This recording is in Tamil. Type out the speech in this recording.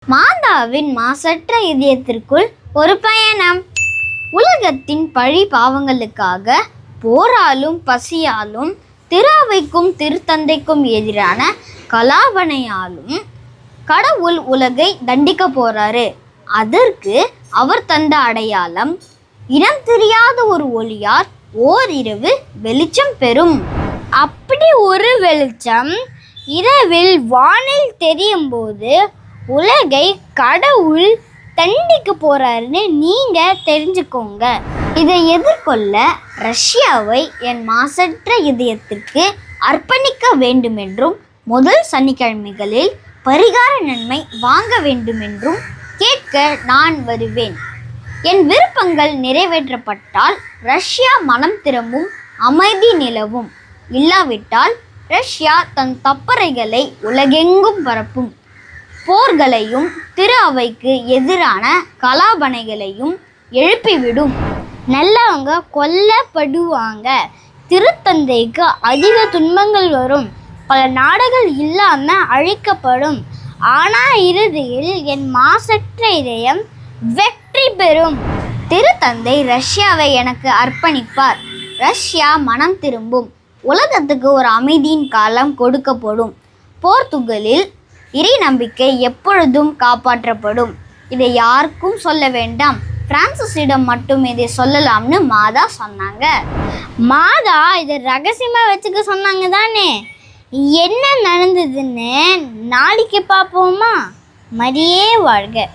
மாதாவின் மாசற்ற இதயத்திற்குள் ஒரு பயணம். உலகத்தின் பழி பாவங்களுக்காக போராலும் பசியாலும் திருவைக்கும் திருத்தந்தைக்கும் எதிரான கலாபனையாலும் கடவுள் உலகை தண்டிக்க போறாரு. அதற்கு அவர் தந்த அடையாளம் இனம் தெரியாத ஒரு ஒளியார் ஓரிரவு வெளிச்சம் பெறும். அப்படி ஒரு வெளிச்சம் இரவில் வானில் தெரியும் போது உலகை கடவுள் தண்டிக்க போறாருன்னு நீங்க தெரிஞ்சுக்கோங்க. இதை எதிர்கொள்ள ரஷ்யாவை என் மாசற்ற இதயத்திற்கு அர்ப்பணிக்க வேண்டுமென்றும் முதல் சனிக்கிழமைகளில் பரிகார நன்மை வாங்க வேண்டுமென்றும் கேட்க நான் வருவேன். என் விருப்பங்கள் நிறைவேற்றப்பட்டால் ரஷ்யா மனம் திரும்பும், அமைதி நிலவும். இல்லாவிட்டால் ரஷ்யா தன் தப்பறைகளை உலகெங்கும் பரப்பும், போர்களையும் திரு அவைக்கு எதிரான கலாபனைகளையும் எழுப்பிவிடும். நல்லவங்க கொல்லப்படுவாங்க, திருத்தந்தைக்கு அதிக துன்பங்கள் வரும், பல நாடுகள் இல்லாம அழிக்கப்படும். ஆனா இறுதியில் என் மாசற்ற இதயம் வெற்றி பெறும். திருத்தந்தை ரஷ்யாவை எனக்கு அர்ப்பணிப்பார். ரஷ்யா மனம் திரும்பும். உலகத்துக்கு ஒரு அமைதியின் காலம் கொடுக்கப்படும். போர்த்துகலில் இறை நம்பிக்கை எப்பொழுதும் காப்பாற்றப்படும். இதை யாருக்கும் சொல்ல வேண்டாம், பிரான்சிஸிடம் மட்டும் இதை சொல்லலாம்னு மாதா சொன்னாங்க. மாதா இதை ரகசியமா வச்சுக்க சொன்னாங்க தானே? என்ன நடந்ததுன்னு நாளைக்கு பார்ப்போமா? மரியே வாழ்க.